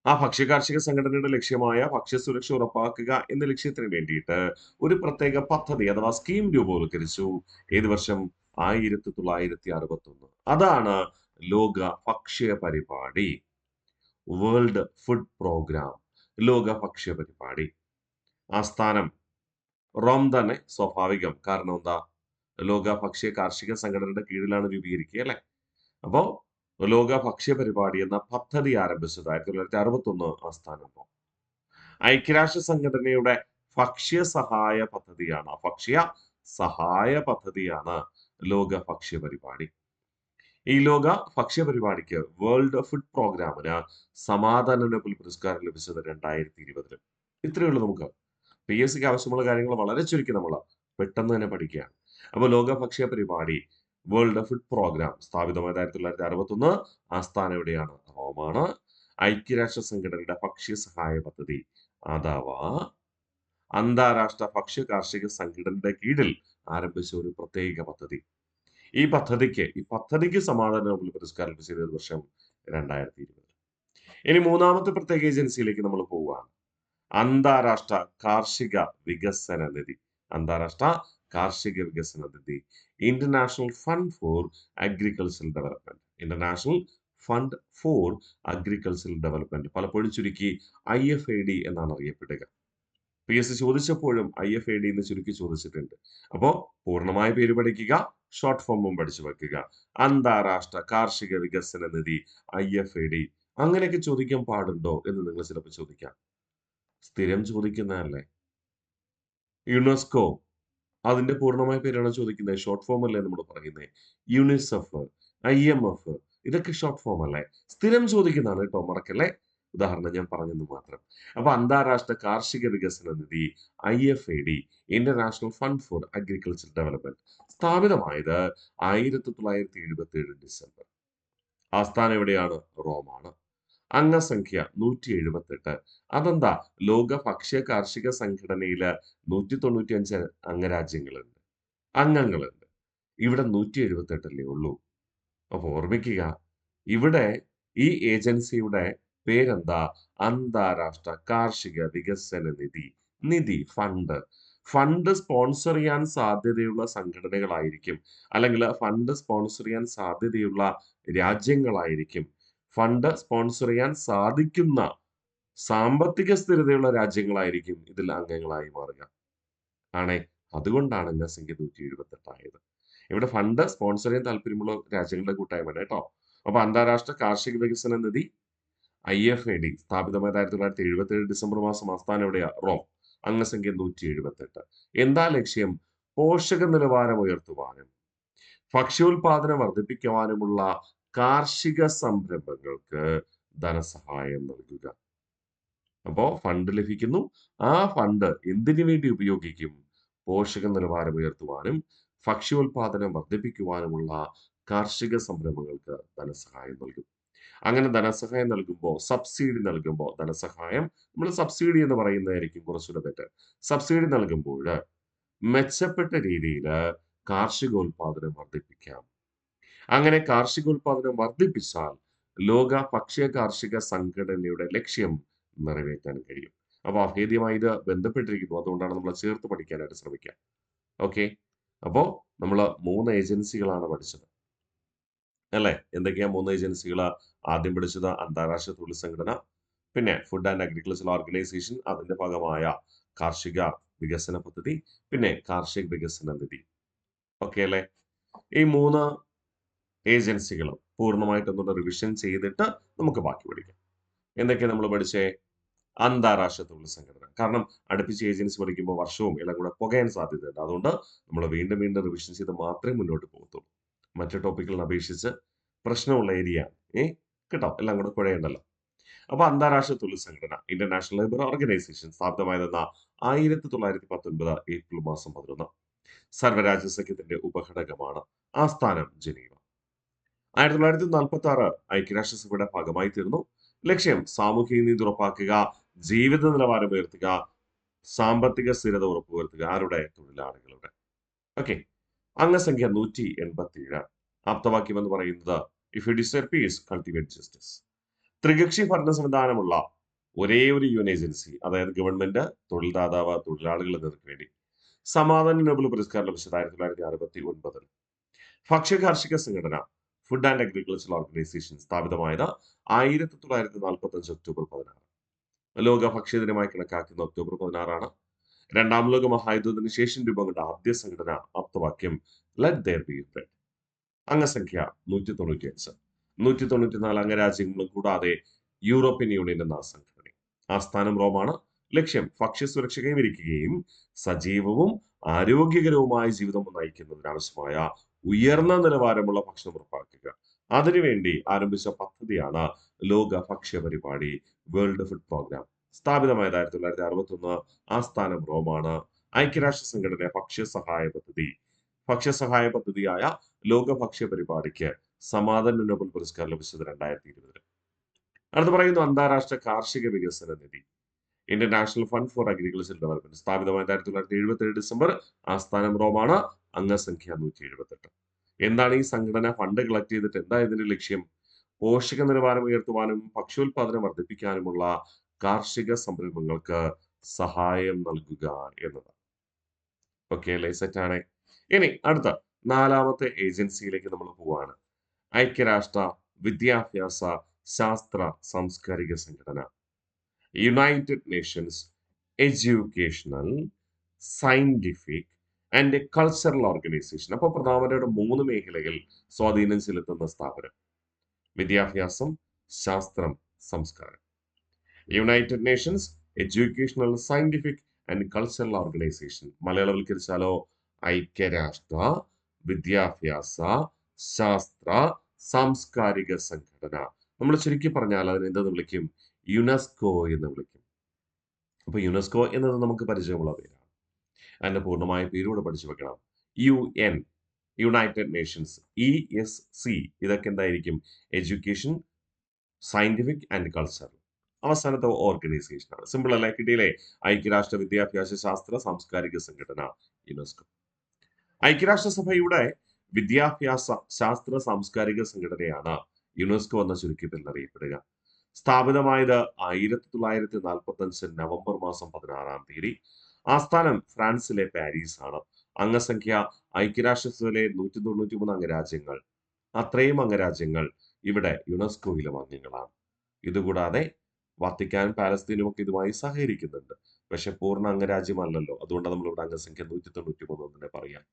ആ ഭക്ഷ്യ കാർഷിക സംഘടനയുടെ ലക്ഷ്യമായ ഭക്ഷ്യസുരക്ഷ ഉറപ്പാക്കുക എന്ന ലക്ഷ്യത്തിന് വേണ്ടിയിട്ട് ഒരു പ്രത്യേക പദ്ധതി അഥവാ സ്കീം രൂപവത്കരിച്ചു. ഏത് വർഷം? 1961. അതാണ് ലോക ഭക്ഷ്യ പരിപാടി, വേൾഡ് ഫുഡ് പ്രോഗ്രാം, ലോക ഭക്ഷ്യ പരിപാടി. ആസ്ഥാനം റോം തന്നെ, സ്വാഭാവികം. കാരണം എന്താ? ലോക ഭക്ഷ്യ കാർഷിക സംഘടനയുടെ കീഴിലാണ് രൂപീകരിക്കുക അല്ലെ. അപ്പോ ലോക ഭക്ഷ്യ പരിപാടി എന്ന പദ്ധതി ആരംഭിച്ചത് 1961 ആസ്ഥാനം റോം. ഐക്യരാഷ്ട്ര സംഘടനയുടെ ഭക്ഷ്യ സഹായ പദ്ധതിയാണ്, ഭക്ഷ്യ സഹായ പദ്ധതിയാണ് ലോക ഭക്ഷ്യ പരിപാടി. ഈ ലോക ഭക്ഷ്യ പരിപാടിക്ക്, വേൾഡ് ഫുഡ് പ്രോഗ്രാമിന് സമാധാന നോബൽ പുരസ്കാരം ലഭിച്ചത് 2020. ഇത്രയേ ഉള്ളൂ. നമുക്ക് PSCക്ക് ആവശ്യമുള്ള കാര്യങ്ങൾ വളരെ ചുരുക്കി നമ്മൾ പെട്ടെന്ന് തന്നെ പഠിക്കുകയാണ്. അപ്പോൾ ലോക ഭക്ഷ്യ പരിപാടി, വേൾഡ് ഫുഡ് പ്രോഗ്രാം സ്ഥാപിതമായത് 1961. ആസ്ഥാനം എവിടെയാണ്? റോമാണ്. ഐക്യരാഷ്ട്ര സംഘടനയുടെ ഭക്ഷ്യ സഹായ പദ്ധതി അഥവാ അന്താരാഷ്ട്ര ഭക്ഷ്യ കാർഷിക സംഘടനയുടെ കീഴിൽ ആരംഭിച്ച ഒരു പ്രത്യേക പദ്ധതി. ഈ പദ്ധതിക്ക് സമാധാന നോബൽ പുരസ്കാരം ലഭിച്ചത് വർഷം 2020. ഇനി മൂന്നാമത്തെ പ്രത്യേക ഏജൻസിയിലേക്ക് നമ്മൾ പോവുകയാണ്. അന്താരാഷ്ട്ര കാർഷിക വികസന നിധി. അന്താരാഷ്ട്ര കാർഷിക വികസന നിധി, International Fund for Agricultural Development. International Fund for Agricultural Development, പലപ്പോഴും ചുരുക്കി IFAD എന്നാണ് അറിയപ്പെടുക. PSC ചോദിച്ചപ്പോഴും IFAD എന്ന് ചുരുക്കി ചോദിച്ചിട്ടുണ്ട്. അപ്പോ പൂർണ്ണമായ പേര് പഠിക്കുക, ഷോർട്ട് ഫോമും പഠിച്ചു വെക്കുക. അന്താരാഷ്ട്ര കാർഷിക വികസന നിധി, IFAD. അങ്ങനെയൊക്കെ ചോദിക്കാൻ പാടുണ്ടോ എന്ന് നിങ്ങൾ ചിലപ്പോൾ ചോദിക്കാം. സ്ഥിരം ചോദിക്കുന്നതല്ലേ. യുനെസ്കോ, അതിന്റെ പൂർണ്ണമായ പേരാണ് ചോദിക്കുന്നത്, ഷോർട്ട് ഫോം അല്ലേ നമ്മൾ പറയുന്നത്. യുണിസെഫ്, IMF, ഇതൊക്കെ ഷോർട്ട് ഫോം അല്ലേ. സ്ഥിരം ചോദിക്കുന്നതാണ് കേട്ടോ, മറക്കല്ലേ. ഉദാഹരണം ഞാൻ പറഞ്ഞെന്ന് മാത്രം. അപ്പൊ അന്താരാഷ്ട്ര കാർഷിക വികസന നിധി, IFAD, international Fund for Agriculture Development, സ്ഥാപിതമായത് 1977 ഡിസംബർ. ആസ്ഥാനം എവിടെയാണ്? റോമാണ്. അംഗസംഖ്യ 178. അതെന്താ? ലോക ഭക്ഷ്യ കാർഷിക സംഘടനയില് 195 അംഗങ്ങളുണ്ട്. ഇവിടെ 178 ഉള്ളൂ. അപ്പൊ ഓർമ്മിക്കുക, ഇവിടെ ഈ ഏജൻസിയുടെ പേരെന്താ? അന്താരാഷ്ട്ര കാർഷിക വികസന നിധി. ഫണ്ട് സ്പോൺസർ ചെയ്യാൻ സാധ്യതയുള്ള സംഘടനകളായിരിക്കും, അല്ലെങ്കിൽ ഫണ്ട് സ്പോൺസർ ചെയ്യാൻ സാധ്യതയുള്ള രാജ്യങ്ങളായിരിക്കും, ഫണ്ട് സ്പോൺസർ ചെയ്യാൻ സാധിക്കുന്ന സാമ്പത്തിക സ്ഥിരതയുള്ള രാജ്യങ്ങളായിരിക്കും ഇതിൽ അംഗങ്ങളായി മാറുക. ആണേ, അതുകൊണ്ടാണ് അംഗസംഖ്യ 178 ആയത്. ഇവിടെ ഫണ്ട് സ്പോൺസർ ചെയ്യാൻ താല്പര്യമുള്ള രാജ്യങ്ങളുടെ കൂട്ടായ്മയാണ് കേട്ടോ. അപ്പൊ അന്താരാഷ്ട്ര കാർഷിക വികസന നിധി, IFAD, സ്ഥാപിതമായത് 1977 ഡിസംബർ മാസം. ആസ്ഥാനം എവിടെയാ? റോം. അംഗസംഖ്യ 178. എന്താ ലക്ഷ്യം? പോഷക നിലവാരം ഉയർത്തുവാനും ഭക്ഷ്യോൽപാദനം വർദ്ധിപ്പിക്കുവാനുമുള്ള കാർഷിക സംരംഭങ്ങൾക്ക് ധനസഹായം നൽകുക. അപ്പോ ഫണ്ട് ലഭിക്കുന്നു. ആ ഫണ്ട് എന്തിനു വേണ്ടി ഉപയോഗിക്കും? പോഷക നിലവാരം ഉയർത്തുവാനും ഭക്ഷ്യോൽപാദനം വർദ്ധിപ്പിക്കുവാനുമുള്ള കാർഷിക സംരംഭങ്ങൾക്ക് ധനസഹായം നൽകും. അങ്ങനെ ധനസഹായം നൽകുമ്പോൾ, സബ്സിഡി നൽകുമ്പോൾ, ധനസഹായം നമ്മൾ സബ്സിഡി എന്ന് പറയുന്നതായിരിക്കും കുറച്ചുകൂടെ ബെറ്റർ. സബ്സിഡി നൽകുമ്പോൾ മെച്ചപ്പെട്ട രീതിയിൽ കാർഷികോൽപാദനം വർദ്ധിപ്പിക്കാം. അങ്ങനെ കാർഷികോൽപാദനം വർദ്ധിപ്പിച്ചാൽ ലോക ഭക്ഷ്യ കാർഷിക സംഘടനയുടെ ലക്ഷ്യം നിറവേറ്റാൻ കഴിയും. അപ്പൊ അഭേദ്യമായി ഇത് ബന്ധപ്പെട്ടിരിക്കുന്നു. അതുകൊണ്ടാണ് നമ്മൾ ചേർത്ത് പഠിക്കാനായിട്ട് ശ്രമിക്കുക. ഓക്കെ, അപ്പോ നമ്മൾ 3 ഏജൻസികളാണ് പഠിച്ചത് അല്ലേ? എന്തൊക്കെയാ 3 ഏജൻസികൾ? ആദ്യം പഠിച്ചത് അന്താരാഷ്ട്ര തൊഴിൽ സംഘടന, പിന്നെ ഫുഡ് ആൻഡ് അഗ്രികൾച്ചർ ഓർഗനൈസേഷൻ, അതിന്റെ ഭാഗമായ കാർഷിക വികസന പദ്ധതി, പിന്നെ കാർഷിക വികസന നിധി. ഓക്കെ അല്ലേ? ഈ 3 ഏജൻസികൾ പൂർണ്ണമായിട്ടൊന്നുകൂടെ റിവിഷൻ ചെയ്തിട്ട് നമുക്ക് ബാക്കി പഠിക്കാം. എന്തൊക്കെയാ നമ്മൾ പഠിച്ചേ? അന്താരാഷ്ട്ര തൊഴിൽ സംഘടന. കാരണം അടുപ്പിച്ച് ഏജൻസി പഠിക്കുമ്പോൾ വർഷവും എല്ലാം കൂടെ പുകയാൻ സാധ്യതയുണ്ട്. അതുകൊണ്ട് നമ്മൾ വീണ്ടും വീണ്ടും റിവിഷൻ ചെയ്ത് മാത്രമേ മുന്നോട്ട് പോകത്തുള്ളൂ. മറ്റു ടോപ്പിക്കുകളെ അപേക്ഷിച്ച് പ്രശ്നമുള്ള ഏരിയ ആണ്. കേട്ടോ? എല്ലാം കൂടെ കുഴയണ്ടല്ലോ. അപ്പൊ അന്താരാഷ്ട്ര തൊഴിൽ സംഘടന ഇന്റർനാഷണൽ ലേബർ ഓർഗനൈസേഷൻ സ്ഥാപിതമായതെന്ന 1919 ഏപ്രിൽ മാസം 11. സർവ്വരാജ്യ സഖ്യത്തിന്റെ ഉപഘടകമാണ്. ആസ്ഥാനം ജനീവ. 1946 ഐക്യരാഷ്ട്രസഭയുടെ ഭാഗമായി തീർന്നു. ലക്ഷ്യം സാമൂഹിക നീതി ഉറപ്പാക്കുക, ജീവിത നിലവാരം ഉയർത്തുക, സാമ്പത്തിക സ്ഥിരത ഉറപ്പുവരുത്തുക. ആരുടെ? തൊഴിലാളികളുടെ. ഓക്കെ. അംഗസംഖ്യ 187. ആപ്തവാക്യം എന്ന് പറയുന്നത് if you desire peace cultivate justice. ത്രികക്ഷി ഭരണ സംവിധാനമുള്ള ഒരേ ഒരു യൂൺ ഏജൻസി, അതായത് ഗവൺമെന്റ്, തൊഴിൽ ദാതാവ്, തൊഴിലാളികൾ എന്നിവർക്ക് വേണ്ടി സമാധാന നോബൽ പുരസ്കാരം ലഭിച്ചത് 1969. ഭക്ഷ്യ കാർഷിക സംഘടന ഫുഡ് ആൻഡ് അഗ്രികൾച്ചർ ഓർഗനൈസേഷൻ സ്ഥാപിതമായത് 1945 ഒക്ടോബർ 16. ലോക ഭക്ഷ്യദിനമായി കണക്കാക്കുന്ന ഒക്ടോബർ 16 രണ്ടാം ലോക മഹായുദ്ധത്തിന് ശേഷം രൂപം കൊണ്ട ആദ്യ സംഘടന. ആപ്തവാക്യം ലെറ്റ് ദെയർ ബി ബ്രെഡ്. അംഗസംഖ്യ 195. 194 അംഗരാജ്യങ്ങളും കൂടാതെ യൂറോപ്യൻ യൂണിയൻ എന്ന സംഘടന. ആസ്ഥാനം റോമാണ്. ലക്ഷ്യം ഭക്ഷ്യസുരക്ഷ കൈവരിക്കുകയും സജീവവും ആരോഗ്യകരവുമായ ജീവിതം നയിക്കുന്നതിനാവശ്യമായ ഉയർന്ന നിലവാരമുള്ള ഭക്ഷണം ഉറപ്പാക്കുക. അതിനുവേണ്ടി ആരംഭിച്ച പദ്ധതിയാണ് ലോക ഭക്ഷ്യ പരിപാടി, വേൾഡ് ഫുഡ് പ്രോഗ്രാം. സ്ഥാപിതമായത് 1961. ആസ്ഥാനം റോമാണ്. ഐക്യരാഷ്ട്ര സംഘടന ഭക്ഷ്യസഹായ പദ്ധതിയായ ലോക ഭക്ഷ്യ പരിപാടിക്ക് സമാധാന നോബൽ പുരസ്കാരം ലഭിച്ചത് 2020. അടുത്ത് പറയുന്നു അന്താരാഷ്ട്ര കാർഷിക വികസന നിധി, International Fund for Agriculture Development. സ്ഥാപിതമായ 1977 ഡിസംബർ. ആസ്ഥാനം റോമാണ്. അംഗസംഖ്യ 178. എന്താണ് ഈ സംഘടന? ഫണ്ട് കളക്ട് ചെയ്തിട്ട് എന്താ ഇതിന്റെ ലക്ഷ്യം? പോഷക നിലവാരം ഉയർത്തുവാനും ഭക്ഷ്യോൽപാദനം വർദ്ധിപ്പിക്കാനുമുള്ള കാർഷിക സംരംഭങ്ങൾക്ക് സഹായം നൽകുക എന്നതാണ്. ഓക്കെ അല്ലേ? സെറ്റാണ്. ഇനി അടുത്ത 4ാമത്തെ ഏജൻസിയിലേക്ക് നമ്മൾ പോവാണ്. ഐക്യരാഷ്ട്ര വിദ്യാഭ്യാസ ശാസ്ത്ര സാംസ്കാരിക സംഘടന, United Nations Educational Scientific and Cultural organisation. അപ്പോൾ പ്രധാനമായിട്ട് 3 മേഖലകൾ സ്വാധീനം ചെലുത്തുന്ന സ്ഥാപനം: വിദ്യാഭ്യാസം, ശാസ്ത്രം, സംസ്കാരം. United Nations Educational Scientific and Cultural Organization. മലയാളവൽക്കരിച്ചാലോ? ഐക്യരാഷ്ട്ര വിദ്യാഭ്യാസ ശാസ്ത്ര സാംസ്കാരിക സംഘടന. നമ്മൾ ചുരുക്കി പറഞ്ഞാൽ അതിനെ എന്തെന്ന് വിളിക്കും? യുനെസ്കോ എന്ന് വിളിക്കും. അപ്പൊ യുനെസ്കോ എന്നത് നമുക്ക് പരിചയമുള്ള പേരാണ്. അതിന്റെ പൂർണ്ണമായ പേരൂടെ പഠിച്ചു വെക്കണം. UN, United Nations. ESC, ഇതൊക്കെ എന്തായിരിക്കും? Education, scientific and cultural. അവസാനത്തെ ഓർഗനൈസേഷൻ ആണ്. സിമ്പിൾ അല്ലേ? കിട്ടിയില്ലേ? ഐക്യരാഷ്ട്ര വിദ്യാഭ്യാസ ശാസ്ത്ര സാംസ്കാരിക സംഘടന, യുനെസ്കോ. ഐക്യരാഷ്ട്രസഭയുടെ വിദ്യാഭ്യാസ ശാസ്ത്ര സാംസ്കാരിക സംഘടനയാണ് യുനെസ്കോ എന്ന ചുരുക്കത്തിൽ അറിയപ്പെടുക. സ്ഥാപിതമായത് 1945 നവംബർ മാസം 16. ആസ്ഥാനം ഫ്രാൻസിലെ പാരീസ് ആണ്. അംഗസംഖ്യ ഐക്യരാഷ്ട്രസഭയിലെ 193 അംഗരാജ്യങ്ങൾ. അത്രയും അംഗരാജ്യങ്ങൾ ഇവിടെ യുനെസ്കോയിലും അംഗങ്ങളാണ്. ഇതുകൂടാതെ വത്തിക്കാനും പാലസ്തീനും ഒക്കെ ഇതുമായി സഹകരിക്കുന്നുണ്ട്. പക്ഷെ പൂർണ്ണ അംഗരാജ്യമല്ലല്ലോ. അതുകൊണ്ട് നമ്മളിവിടെ അംഗസംഖ്യ 193 തന്നെ പറയാം.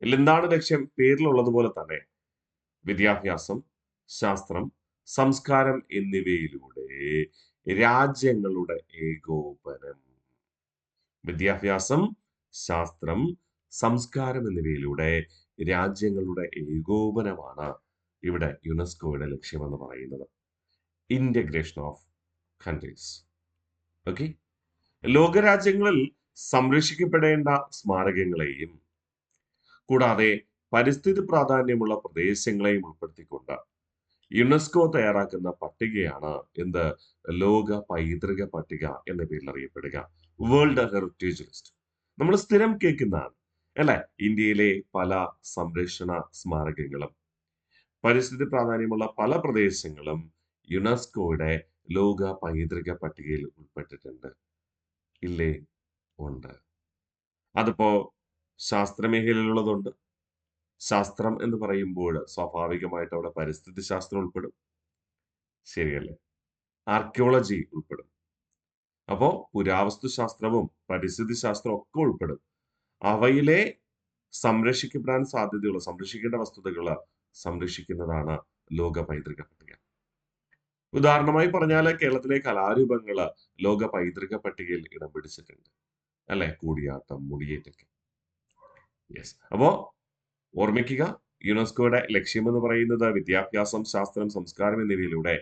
എന്താണ് ലക്ഷ്യം? പേരിലുള്ളതുപോലെ തന്നെ വിദ്യാഭ്യാസം, ശാസ്ത്രം, സംസ്കാരം എന്നിവയിലൂടെ രാജ്യങ്ങളുടെ ഏകോപനം. വിദ്യാഭ്യാസം, ശാസ്ത്രം, സംസ്കാരം എന്നിവയിലൂടെ രാജ്യങ്ങളുടെ ഏകോപനമാണ് ഇവിടെ യുനെസ്കോയുടെ ലക്ഷ്യമെന്ന് പറയുന്നത്. Integration of countries. ഓക്കെ. ലോകരാജ്യങ്ങളിൽ സംരക്ഷിക്കപ്പെടേണ്ട സ്മാരകങ്ങളെയും കൂടാതെ പരിസ്ഥിതി പ്രാധാന്യമുള്ള പ്രദേശങ്ങളെയും ഉൾപ്പെടുത്തിക്കൊണ്ട് യുനെസ്കോ തയ്യാറാക്കുന്ന പട്ടികയാണ് എന്ത്? ലോക പൈതൃക പട്ടിക എന്ന പേരിൽ അറിയപ്പെടുക. World heritage list. നമ്മൾ സ്ഥിരം കേൾക്കുന്നതാണ് അല്ലെ? ഇന്ത്യയിലെ പല സംരക്ഷണ സ്മാരകങ്ങളും പരിസ്ഥിതി പ്രാധാന്യമുള്ള പല പ്രദേശങ്ങളും യുനെസ്കോയുടെ ലോക പൈതൃക പട്ടികയിൽ ഉൾപ്പെട്ടിട്ടുണ്ട്. ഇല്ലേ? ഉണ്ട്. അതിപ്പോ ശാസ്ത്ര മേഖലയിലുള്ളതുണ്ട്. ശാസ്ത്രം എന്ന് പറയുമ്പോൾ സ്വാഭാവികമായിട്ട് അവിടെ പരിസ്ഥിതി ശാസ്ത്രം ഉൾപ്പെടും. ശരിയല്ലേ? ആർക്കിയോളജി ഉൾപ്പെടും. അപ്പോ പുരാവസ്തു ശാസ്ത്രവും പരിസ്ഥിതി ശാസ്ത്രവും ഒക്കെ ഉൾപ്പെടും. അവയിലെ സംരക്ഷിക്കപ്പെടാൻ സാധ്യതയുള്ള സംരക്ഷിക്കേണ്ട വസ്തുതകൾ സംരക്ഷിക്കുന്നതാണ് ലോക പൈതൃക പട്ടിക. ഉദാഹരണമായി പറഞ്ഞാൽ കേരളത്തിലെ കലാരൂപങ്ങൾ ലോക പൈതൃക പട്ടികയിൽ ഇടം പിടിച്ചിട്ടുണ്ട്. അല്ലെ? കൂടിയാട്ടം, മുടിയേറ്റൊക്കെ. യെസ്. അപ്പോ ഓർമ്മിക്കുക, യുനെസ്കോയുടെ ലക്ഷ്യമെന്ന് പറയുന്നത് വിദ്യാഭ്യാസം, ശാസ്ത്രം, സംസ്കാരം എന്നിവയിലൂടെ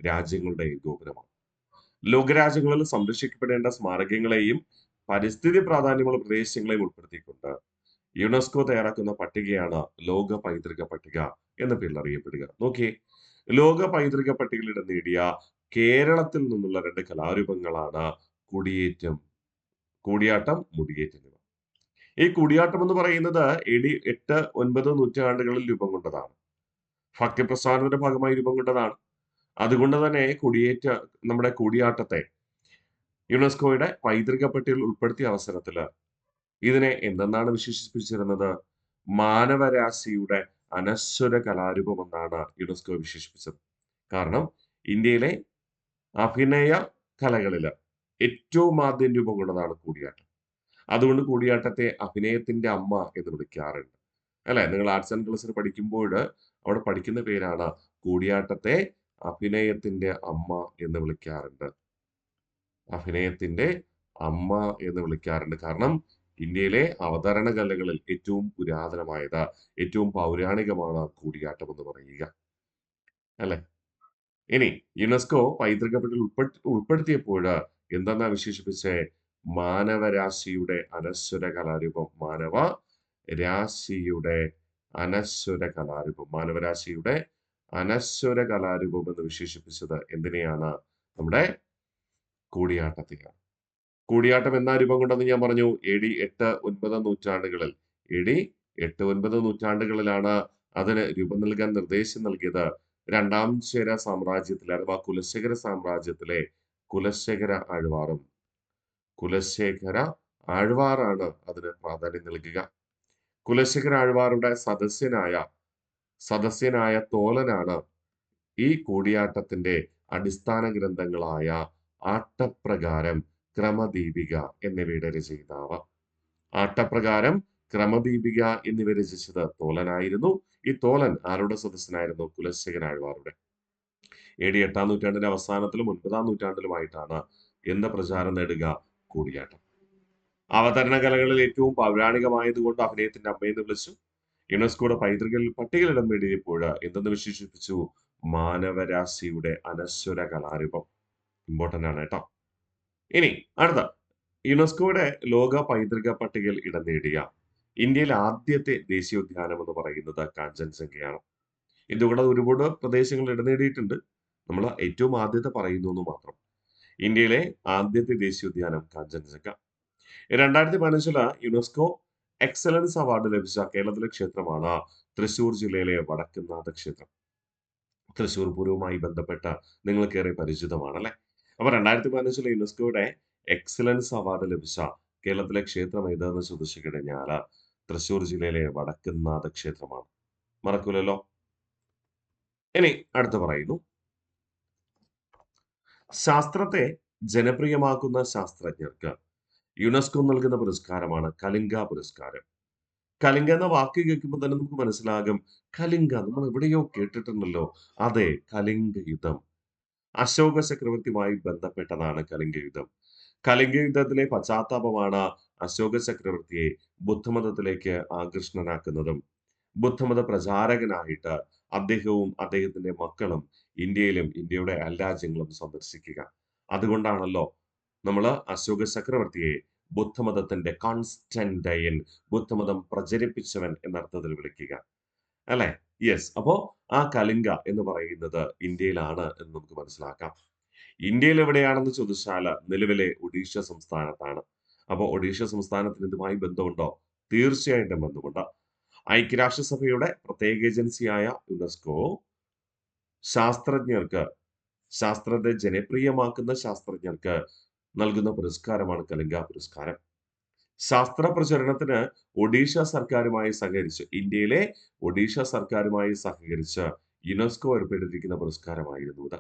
രാജ്യങ്ങളുടെ ഏകോപനമാണ്. ലോകരാജ്യങ്ങളിൽ സംരക്ഷിക്കപ്പെടേണ്ട സ്മാരകങ്ങളെയും പരിസ്ഥിതി പ്രാധാന്യമുള്ള പ്രദേശങ്ങളെയും ഉൾപ്പെടുത്തിക്കൊണ്ട് യുനെസ്കോ തയ്യാറാക്കുന്ന പട്ടികയാണ് ലോക പൈതൃക പട്ടിക എന്ന പേരിൽ അറിയപ്പെടുക. നോക്കിയേ, ലോക പൈതൃക പട്ടികയിൽ ഇടം നേടിയ കേരളത്തിൽ നിന്നുള്ള 2 കലാരൂപങ്ങളാണ് കൂടിയാട്ടം, മുടിയേറ്റ് എന്നിവ. ഈ കൂടിയാട്ടം എന്ന് പറയുന്നത് AD 8, 9 നൂറ്റാണ്ടുകളിൽ രൂപം കൊണ്ടതാണ്. ഭക്തിപ്രസ്ഥാനത്തിന്റെ ഭാഗമായി രൂപം കൊണ്ടതാണ്. അതുകൊണ്ട് തന്നെ നമ്മുടെ കൂടിയാട്ടത്തെ യുനെസ്കോയുടെ പൈതൃക പട്ടികയിൽ ഉൾപ്പെടുത്തിയ അവസരത്തില് ഇതിനെ എന്തെന്നാണ് വിശേഷിപ്പിച്ചിരുന്നത്? മാനവരാശിയുടെ അനശ്വര കലാരൂപം എന്നാണ് യുനെസ്കോ വിശേഷിപ്പിച്ചത്. കാരണം ഇന്ത്യയിലെ അഭിനയ കലകളില് ഏറ്റവും ആദ്യം രൂപം കൊണ്ടതാണ് കൂടിയാട്ടം. അതുകൊണ്ട് കൂടിയാട്ടത്തെ അഭിനയത്തിന്റെ അമ്മ എന്ന് വിളിക്കാറുണ്ട്. അല്ലെ? നിങ്ങൾ ആർട്സ് ആൻഡ് കൾച്ചർ പഠിക്കുമ്പോൾ അവിടെ പഠിക്കുന്ന പേരാണ് കൂടിയാട്ടത്തെ അഭിനയത്തിന്റെ അമ്മ എന്ന് വിളിക്കാറുണ്ട്. അഭിനയത്തിന്റെ അമ്മ എന്ന് വിളിക്കാറുണ്ട്. കാരണം ഇന്ത്യയിലെ അവതരണ കലകളിൽ ഏറ്റവും പുരാതനമായത്, ഏറ്റവും പൗരാണികമാണ് കൂടിയാട്ടം എന്ന് പറയുക. അല്ലെ? ഇനി യുനെസ്കോ പൈതൃക പട്ടികയിൽ ഉൾപ്പെടുത്തിയപ്പോൾ എന്തെന്നാ വിശേഷിപ്പിച്ചേ? മാനവരാശിയുടെ അനശ്വര കലാരൂപം. രാശിയുടെ അനശ്വര കലാരൂപം. മാനവരാശിയുടെ അനശ്വര കലാരൂപം എന്ന് വിശേഷിപ്പിച്ചത് എന്തിനെയാണ്? നമ്മുടെ കൂടിയാട്ടത്തെയാണ്. കൂടിയാട്ടം എന്നാ രൂപം കൊണ്ടെന്ന് ഞാൻ പറഞ്ഞു. AD 8, 9 നൂറ്റാണ്ടുകളിൽ. AD 8, 9 നൂറ്റാണ്ടുകളിലാണ് അതിന് രൂപം നൽകാൻ നിർദ്ദേശം നൽകിയത്. രണ്ടാം ചേര സാമ്രാജ്യത്തിലെ അഥവാ കുലശേഖര സാമ്രാജ്യത്തിലെ കുലശേഖര ആഴ്വാറാണ് അതിന് പ്രാധാന്യം നൽകുക. കുലശേഖര ആഴ്വാറുടെ സദസ്യനായ തോലനാണ് ഈ കൂടിയാട്ടത്തിന്റെ അടിസ്ഥാന ഗ്രന്ഥങ്ങളായ ആട്ടപ്രകാരം, ക്രമദീപിക എന്നിവയുടെ രചയിതാവ്. ആട്ടപ്രകാരം, ക്രമദീപിക എന്നിവ രചിച്ചത് തോലനായിരുന്നു. ഈ തോലൻ ആരുടെ സദസ്യനായിരുന്നു? കുലശേഖര ആഴ്വാറുടെ. AD 8 നൂറ്റാണ്ടിന്റെ അവസാനത്തിലും 9 നൂറ്റാണ്ടിലുമായിട്ടാണ് എന്ത് പ്രചാരം നേടുക? കൂടിയാട്ടം. അവതരണ കലകളിൽ ഏറ്റവും പൗരാണികമായതുകൊണ്ട് അഭിനയത്തിന്റെ അമ്മയെന്ന് വിളിച്ചു. യുനെസ്കോയുടെ പൈതൃക പട്ടികയിൽ ഇടം നേടിയപ്പോൾ എന്തെന്ന് വിശേഷിപ്പിച്ചു? മാനവരാശിയുടെ അനശ്വര കലാരൂപം. ഇമ്പോർട്ടന്റ് ആണ് കേട്ടോ. ഇനി അടുത്ത യുനെസ്കോയുടെ ലോക പൈതൃക പട്ടികയിൽ ഇടം നേടിയ ഇന്ത്യയിലെ ആദ്യത്തെ ദേശീയോദ്യാനം എന്ന് പറയുന്നത് കാഞ്ചൻജംഗയാണ്. ഇതുകൂടെ ഒരുപാട് പ്രദേശങ്ങൾ ഇടം നേടിയിട്ടുണ്ട്. നമ്മൾ ഏറ്റവും ആദ്യത്തെ പറയുന്നു എന്ന് മാത്രം. ഇന്ത്യയിലെ ആദ്യത്തെ ദേശീയോദ്യാനം കാഞ്ചൻജംഗ. 2015 യുനെസ്കോ എക്സലൻസ് അവാർഡ് ലഭിച്ച കേരളത്തിലെ ക്ഷേത്രമാണ് തൃശൂർ ജില്ലയിലെ വടക്കുംനാഥ ക്ഷേത്രം. തൃശൂർ പൂരവുമായി ബന്ധപ്പെട്ട നിങ്ങൾക്കേറെ പരിചിതമാണ് അല്ലെ? അപ്പൊ 2015 യുനെസ്കോയുടെ എക്സലൻസ് അവാർഡ് ലഭിച്ച കേരളത്തിലെ ക്ഷേത്രം ഏതാണെന്ന് ചോദിച്ചു കഴിഞ്ഞാൽ തൃശൂർ ജില്ലയിലെ വടക്കുംനാഥ ക്ഷേത്രമാണ്. മറക്കൂലല്ലോ. ഇനി അടുത്ത് പറയുന്നു, ശാസ്ത്രത്തെ ജനപ്രിയമാക്കുന്ന ശാസ്ത്രജ്ഞർക്ക് യുനെസ്കോ നൽകുന്ന പുരസ്കാരമാണ് കലിംഗ പുരസ്കാരം. കലിംഗ എന്ന വാക്ക് കേൾക്കുമ്പോൾ തന്നെ നമുക്ക് മനസ്സിലാകും, കലിംഗ നമ്മൾ എവിടെയോ കേട്ടിട്ടുണ്ടല്ലോ. അതെ, കലിംഗ യുദ്ധം. അശോക ചക്രവർത്തിയുമായി ബന്ധപ്പെട്ടതാണ് കലിംഗ യുദ്ധം. കലിംഗ യുദ്ധത്തിലെ പശ്ചാത്താപമാണ് അശോക ചക്രവർത്തിയെ ബുദ്ധമതത്തിലേക്ക് ആകൃഷ്ടനാക്കുന്നതും ബുദ്ധമത പ്രചാരകനായിട്ട് അദ്ദേഹവും അദ്ദേഹത്തിന്റെ മക്കളും ഇന്ത്യയിലും ഇന്ത്യയുടെ രാജ്യങ്ങളും സന്ദർശിക്കുക. അതുകൊണ്ടാണല്ലോ നമ്മൾ അശോക ചക്രവർത്തിയെ ബുദ്ധമതത്തിന്റെ കോൺസ്റ്റന്റൈൻ, ബുദ്ധമതം പ്രചരിപ്പിച്ചവൻ എന്നർത്ഥത്തിൽ വിളിക്കുക അല്ലെ? യെസ്. അപ്പോ ആ കലിംഗ എന്ന് പറയുന്നത് ഇന്ത്യയിലാണ് എന്ന് നമുക്ക് മനസ്സിലാക്കാം. ഇന്ത്യയിൽ എവിടെയാണെന്ന് ചോദിച്ചാൽ നിലവിലെ ഒഡീഷ സംസ്ഥാനത്താണ്. അപ്പോൾ ഒഡീഷ സംസ്ഥാനത്തിന് ഇതുമായി ബന്ധമുണ്ടോ? തീർച്ചയായിട്ടും ബന്ധമുണ്ട്. ഐക്യരാഷ്ട്രസഭയുടെ പ്രത്യേക ഏജൻസിയായ യുനെസ്കോ ശാസ്ത്രത്തെ ജനപ്രിയമാക്കുന്ന ശാസ്ത്രജ്ഞർക്ക് നൽകുന്ന പുരസ്കാരമാണ് കലിംഗ പുരസ്കാരം. ശാസ്ത്ര പ്രചരണത്തിന് ഒഡീഷ സർക്കാരുമായി സഹകരിച്ച് ഇന്ത്യയിലെ ഒഡീഷ സർക്കാരുമായി സഹകരിച്ച് യുനെസ്കോ ഏർപ്പെടുത്തിയിരിക്കുന്ന പുരസ്കാരമായിരുന്നു ഇത്.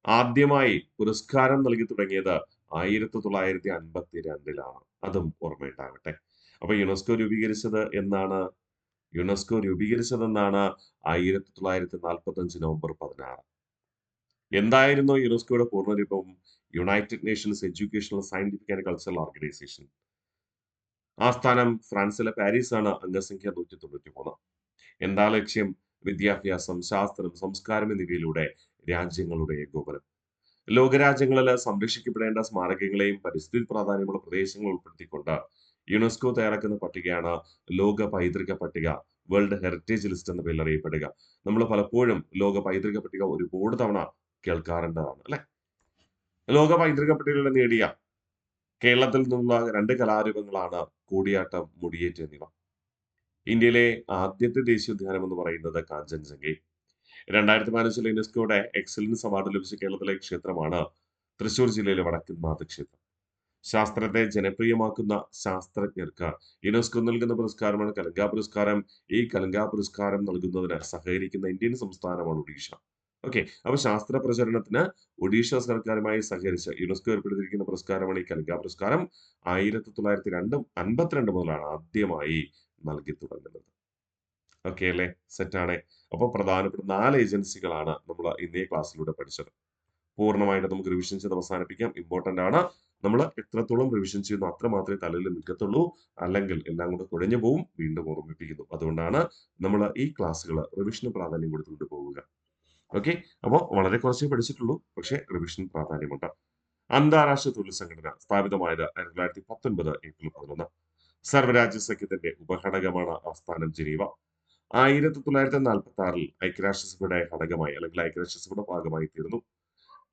ആദ്യമായി പുരസ്കാരം നൽകി തുടങ്ങിയത് 1952 അതും ഓർമ്മയുണ്ടാകട്ടെ. അപ്പൊ യുനെസ്കോ രൂപീകരിച്ചതെന്നാണ് 1945 നവംബർ 16. എന്തായിരുന്നു യുനെസ്കോയുടെ പൂർണ്ണരൂപം? United Nations Educational Scientific and Cultural Organization. ആസ്ഥാനം ഫ്രാൻസിലെ പാരീസ് ആണ്. അംഗസംഖ്യ 193. എന്താ ലക്ഷ്യം? വിദ്യാഭ്യാസം, ശാസ്ത്രം, സംസ്കാരം എന്നിവയിലൂടെ രാജ്യങ്ങളുടെ ഏകോപനം. ലോകരാജ്യങ്ങളിൽ സംരക്ഷിക്കപ്പെടേണ്ട സ്മാരകങ്ങളെയും പരിസ്ഥിതി പ്രാധാന്യമുള്ള പ്രദേശങ്ങൾ ഉൾപ്പെടുത്തിക്കൊണ്ട് യുനെസ്കോ തയ്യാറാക്കുന്ന പട്ടികയാണ് ലോക പൈതൃക പട്ടിക, വേൾഡ് ഹെറിറ്റേജ് ലിസ്റ്റ് എന്ന പേരിൽ അറിയപ്പെടുക. നമ്മൾ പലപ്പോഴും ലോക പൈതൃക പട്ടിക ഒരുപാട് തവണ കേൾക്കാറുള്ളതാണ് അല്ലെ? ലോക പൈതൃക പട്ടികയിൽ നേടിയ കേരളത്തിൽ നിന്നുള്ള 2 കലാരൂപങ്ങളാണ് കൂടിയാട്ടം, മുടിയേറ്റ് എന്നിവ. ഇന്ത്യയിലെ ആദ്യത്തെ ദേശീയോദ്യാനം എന്ന് പറയുന്നത് കാഞ്ചൻജംഗയും. 2015 യുനെസ്കോയുടെ എക്സലൻസ് അവാർഡ് ലഭിച്ച കേരളത്തിലെ ക്ഷേത്രമാണ് തൃശൂർ ജില്ലയിലെ വടക്കുംനാഥ ക്ഷേത്രം. ശാസ്ത്രത്തെ ജനപ്രിയമാക്കുന്ന ശാസ്ത്രജ്ഞർക്ക് യുനെസ്കോ നൽകുന്ന പുരസ്കാരമാണ് കലിംഗ പുരസ്കാരം. ഈ കലിംഗ പുരസ്കാരം നൽകുന്നതിന് സഹകരിക്കുന്ന ഇന്ത്യൻ സംസ്ഥാനമാണ് ഒഡീഷ. ഓക്കെ, അപ്പൊ ശാസ്ത്ര പ്രചരണത്തിന് ഒഡീഷ സർക്കാരുമായി സഹകരിച്ച് യുനെസ്കോ ഏർപ്പെടുത്തിയിരിക്കുന്ന പുരസ്കാരമാണ് ഈ കലിംഗ പുരസ്കാരം. 1952 മുതലാണ് ആദ്യമായി നൽകി തുടങ്ങുന്നത്. ഓക്കെ അല്ലേ? സെറ്റാണ്. അപ്പോൾ പ്രധാനപ്പെട്ട 4 ഏജൻസികളാണ് നമ്മൾ ഇന്നേ ക്ലാസ്സിലൂടെ പഠിച്ചത്. പൂർണ്ണമായിട്ട് നമുക്ക് റിവിഷൻ ചെയ്ത് അവസാനിപ്പിക്കാം. ഇമ്പോർട്ടന്റ് ആണ്. നമ്മൾ എത്രത്തോളം റിവിഷൻ ചെയ്യുന്നു അത്ര മാത്രമേ തലയിൽ നിൽക്കത്തുള്ളൂ. അല്ലെങ്കിൽ എല്ലാം കൂടെ കുഴഞ്ഞു പോവും. വീണ്ടും ഓർമ്മിപ്പിക്കുന്നു. അതുകൊണ്ടാണ് നമ്മൾ ഈ ക്ലാസ്സുകൾ റിവിഷന് പ്രാധാന്യം കൊടുത്തുകൊണ്ട് പോവുക. ഓക്കെ, അപ്പോൾ വളരെ കുറച്ചേ പഠിച്ചിട്ടുള്ളൂ. പക്ഷേ റിവിഷൻ പ്രാധാന്യമുണ്ട്. അന്താരാഷ്ട്ര തൊഴിൽ സംഘടന സ്ഥാപിതമായത് 2019 ഏപ്രിൽ 11. സർവ്വരാജ്യ സഖ്യത്തിന്റെ ഉപഘടകമാണ് ആസ്ഥാനം ജനീവ. 1946 ഐക്യരാഷ്ട്രസഭയുടെ ഘടകമായി അല്ലെങ്കിൽ ഐക്യരാഷ്ട്രസഭയുടെ ഭാഗമായി തീർന്നു.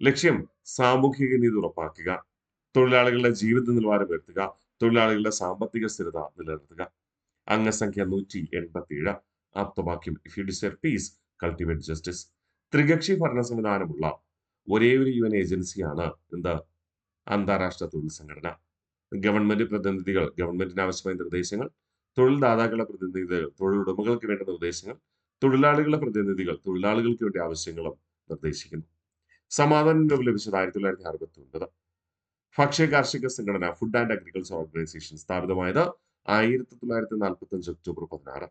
ലക്ഷ്യം സാമൂഹിക നീതി ഉറപ്പാക്കുക, തൊഴിലാളികളുടെ ജീവിത നിലവാരം ഉയർത്തുക, തൊഴിലാളികളുടെ സാമ്പത്തിക സ്ഥിരത നിലനിർത്തുക. അംഗസംഖ്യ 187. ആപ്തവാക്യം if you desire peace cultivate justice. ത്രികക്ഷി ഭരണ സംവിധാനമുള്ള ഒരേ ഒരു യുഎൻ ഏജൻസിയാണ് എന്താ? അന്താരാഷ്ട്ര തൊഴിൽ സംഘടന. ഗവൺമെന്റ് പ്രതിനിധികൾ ഗവൺമെന്റിന് ആവശ്യമായ നിർദ്ദേശങ്ങൾ, തൊഴിൽ ദാതാക്കളുടെ പ്രതിനിധികൾ തൊഴിലുടമകൾക്ക് വേണ്ട നിർദ്ദേശങ്ങൾ, തൊഴിലാളികളുടെ പ്രതിനിധികൾ തൊഴിലാളികൾക്ക് വേണ്ടി ആവശ്യങ്ങളും നിർദ്ദേശിക്കുന്നു. സമാധാനം നോബൽ ലഭിച്ചത് 1969. ഭക്ഷ്യ കാർഷിക സംഘടന ഫുഡ് ആൻഡ് അഗ്രികൾച്ചർ ഓർഗനൈസേഷൻ സ്ഥാപിതമായത് 1945 ഒക്ടോബർ 16.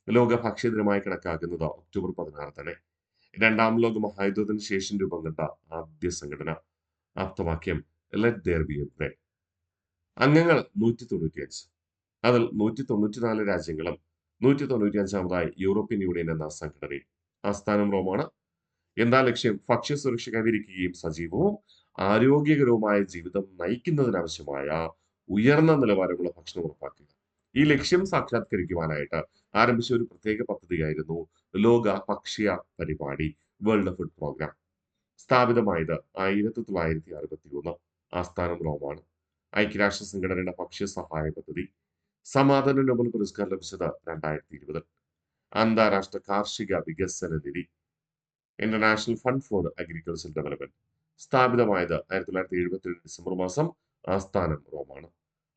ലോക ഭക്ഷ്യദിനമായി കണക്കാക്കുന്നത് ഒക്ടോബർ 16 തന്നെ. രണ്ടാം ലോക മഹായുദ്ധത്തിന് ശേഷം രൂപം കൊണ്ട ആദ്യ സംഘടന. ആപ്തവാക്യം let there be a bread. അംഗങ്ങൾ 195. അതിൽ 194 രാജ്യങ്ങളും 195ാമതായി യൂറോപ്യൻ യൂണിയൻ എന്ന സംഘടനയും. ആസ്ഥാനം റോമാണ്. എന്താ ലക്ഷ്യം? ഭക്ഷ്യസുരക്ഷ കൈവരിക്കുകയും സജീവവും ആരോഗ്യകരവുമായ ജീവിതം നയിക്കുന്നതിനാവശ്യമായ ഉയർന്ന നിലവാരമുള്ള ഭക്ഷണം ഉറപ്പാക്കുക. ഈ ലക്ഷ്യം സാക്ഷാത്കരിക്കുവാനായിട്ട് ആരംഭിച്ച ഒരു പ്രത്യേക പദ്ധതിയായിരുന്നു ലോക ഭക്ഷ്യ പരിപാടി, വേൾഡ് ഫുഡ് പ്രോഗ്രാം. സ്ഥാപിതമായത് 1961. ആസ്ഥാനം റോമാണ്. ഐക്യരാഷ്ട്ര സംഘടനയുടെ ഭക്ഷ്യ സഹായ പദ്ധതി. സമാധാന നോബൽ പുരസ്കാരം ലഭിച്ചത് 2020. അന്താരാഷ്ട്ര കാർഷിക വികസന നിധി, International Fund for Agriculture Development. സ്ഥാപിതമായത് 1977 ഡിസംബർ മാസം. ആസ്ഥാനം റോമാണ്.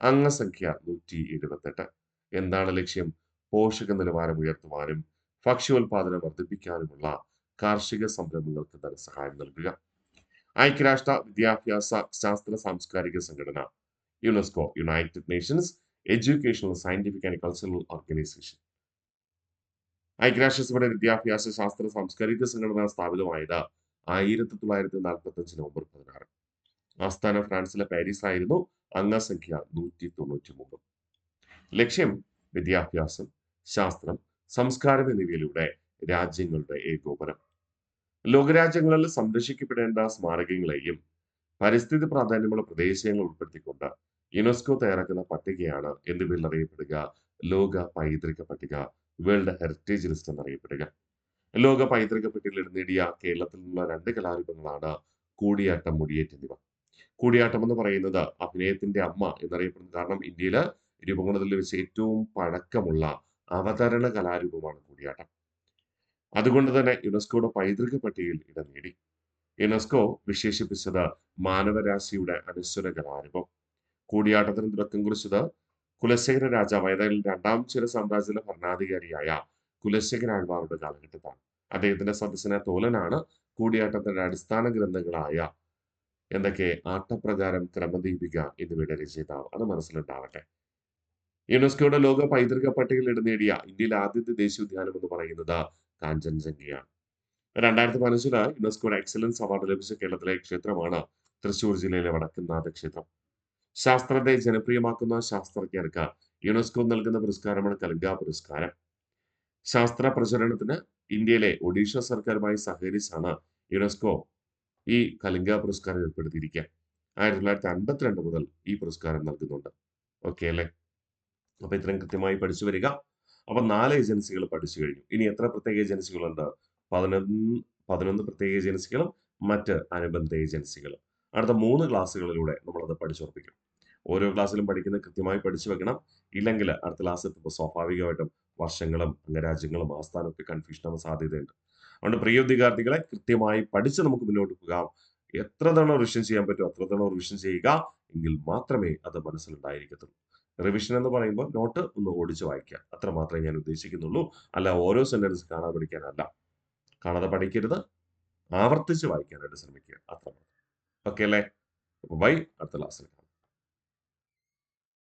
അംഗസംഖ്യ 178. എന്താണ് ലക്ഷ്യം? പോഷക നിലവാരം ഉയർത്തുവാനും ഭക്ഷ്യോൽപാദനം വർദ്ധിപ്പിക്കാനുമുള്ള കാർഷിക സംരംഭങ്ങൾക്ക് ധനസഹായം നൽകുക. ഐക്യരാഷ്ട്ര വിദ്യാഭ്യാസ ശാസ്ത്ര സാംസ്കാരിക സംഘടന UNESCO, United Nations Educational Scientific and Cultural organisation. ഐക്യരാഷ്ട്രസഭയുടെ വിദ്യാഭ്യാസ ശാസ്ത്ര സാംസ്കാരിക സംഘടന സ്ഥാപിതമായത് 1945 നവംബർ 16. ആസ്ഥാനം ഫ്രാൻസിലെ പാരീസ് ആയിരുന്നു. അംഗസംഖ്യ 193. ലക്ഷ്യം വിദ്യാഭ്യാസം, ശാസ്ത്രം, സംസ്കാരം എന്നിവയിലൂടെ രാജ്യങ്ങളുടെ ഏകോപനം. ലോകരാജ്യങ്ങളിൽ സംരക്ഷിക്കപ്പെടേണ്ട സ്മാരകങ്ങളെയും പരിസ്ഥിതി പ്രാധാന്യമുള്ള പ്രദേശങ്ങൾ ഉൾപ്പെടുത്തിക്കൊണ്ട് യുനെസ്കോ തയ്യാറാക്കുന്ന പട്ടികയാണ് എന്ത് പേരിൽ അറിയപ്പെടുക? ലോക പൈതൃക പട്ടിക, വേൾഡ് ഹെറിറ്റേജ് ലിസ്റ്റ് എന്നറിയപ്പെടുക. ലോക പൈതൃക പട്ടികയിൽ നേടിയ കേരളത്തിൽ നിന്നുള്ള 2 കലാരൂപങ്ങളാണ് കൂടിയാട്ടം, മുടിയേറ്റ് എന്നിവ. കൂടിയാട്ടം എന്ന് പറയുന്നത് അഭിനയത്തിന്റെ അമ്മ എന്നറിയപ്പെടുന്നു. കാരണം ഇന്ത്യയിൽ രൂപം കൊണ്ടതിൽ വെച്ച് ഏറ്റവും പഴക്കമുള്ള അവതരണ കലാരൂപമാണ് കൂടിയാട്ടം. അതുകൊണ്ട് തന്നെ യുനെസ്കോയുടെ പൈതൃക പട്ടികയിൽ ഇടം നേടി. യുനെസ്കോ വിശേഷിപ്പിച്ചത് മാനവരാശിയുടെ അനശ്വര കലാരൂപം. കൂടിയാട്ടത്തിന് തുടക്കം കുറിച്ചത് കുലശേഖര രാജാവ്, അതായത് രണ്ടാം ചിര സാമ്രാജ്യത്തിലെ ഭരണാധികാരിയായ കുലശേഖര ആழ்വാറുടെ കാലഘട്ടത്താണ്. അദ്ദേഹത്തിന്റെ സദസ്സനായ തോലനാണ് കൂടിയാട്ടത്തിന്റെ അടിസ്ഥാന ഗ്രന്ഥങ്ങളായ എന്തൊക്കെ ആട്ടപ്രകാരം, ക്രമദീപിക എന്നിവയുടെ രചയിതാവ്. അത് മനസ്സിലുണ്ടാവട്ടെ. യുനെസ്കോയുടെ ലോക പൈതൃക പട്ടികയിൽ ഇടം നേടിയ ഇന്ത്യയിലെ ആദ്യത്തെ ദേശീയോദ്യാനം എന്ന് പറയുന്നത് കാഞ്ചൻജംഗയാണ്. 2015 യുനെസ്കോയുടെ എക്സലൻസ് അവാർഡ് ലഭിച്ച കേരളത്തിലെ ക്ഷേത്രമാണ് തൃശ്ശൂർ ജില്ലയിലെ വടക്കുംനാഥ ക്ഷേത്രം. ശാസ്ത്രത്തെ ജനപ്രിയമാക്കുന്ന ശാസ്ത്രജ്ഞർക്ക് യുനെസ്കോ നൽകുന്ന പുരസ്കാരമാണ് കലിംഗ പുരസ്കാരം. ശാസ്ത്ര പ്രചരണത്തിന് ഇന്ത്യയിലെ ഒഡീഷ സർക്കാരുമായി സഹകരിച്ചാണ് യുനെസ്കോ ഈ കലിംഗ പുരസ്കാരം ഏർപ്പെടുത്തിയിരിക്കുക. 1952 മുതൽ ഈ പുരസ്കാരം നൽകുന്നുണ്ട്. ഓക്കെ അല്ലേ? അപ്പൊ ഇത്രയും കൃത്യമായി പഠിച്ചു വരിക. അപ്പൊ 4 ഏജൻസികൾ പഠിച്ചു കഴിഞ്ഞു. ഇനി എത്ര പ്രത്യേക ഏജൻസികളുണ്ട്? 11 പ്രത്യേക ഏജൻസികളും മറ്റ് അനുബന്ധ ഏജൻസികളും. അടുത്ത 3 ക്ലാസ്സുകളിലൂടെ നമ്മളത് പഠിച്ചുറപ്പിക്കും. ഓരോ ക്ലാസ്സിലും പഠിക്കുന്നത് കൃത്യമായി പഠിച്ചു വെക്കണം. ഇല്ലെങ്കിൽ അടുത്ത ക്ലാസ് എത്തുമ്പോൾ സ്വാഭാവികമായിട്ടും വർഷങ്ങളും അംഗരാജ്യങ്ങളും ആസ്ഥാനവും ഒക്കെ കൺഫ്യൂഷൻ ആവാൻ സാധ്യതയുണ്ട്. അതുകൊണ്ട് പ്രിയ വിദ്യാർത്ഥികളെ കൃത്യമായി പഠിച്ച് നമുക്ക് മുന്നോട്ട് പോകാം. എത്ര തവണ റിവിഷൻ ചെയ്യാൻ പറ്റുമോ അത്ര തവണ റിവിഷൻ ചെയ്യുക. എങ്കിൽ മാത്രമേ അത് മനസ്സിലുണ്ടായിരിക്കത്തുള്ളൂ. റിവിഷൻ എന്ന് പറയുമ്പോൾ നോട്ട് ഒന്ന് ഓടിച്ച് വായിക്കുക. അത്ര മാത്രമേ ഞാൻ ഉദ്ദേശിക്കുന്നുള്ളൂ. അല്ല ഓരോ സെന്റൻസ് കാണാതെ പഠിക്കാനല്ല. കാണാതെ പഠിക്കരുത്. ആവർത്തിച്ച് വായിക്കാനായിട്ട് ശ്രമിക്കുക. അത്ര മാത്രം. ഓക്കെ അല്ലേ? ബൈ. അടുത്ത ക്ലാസ്സിൽ കാണാം.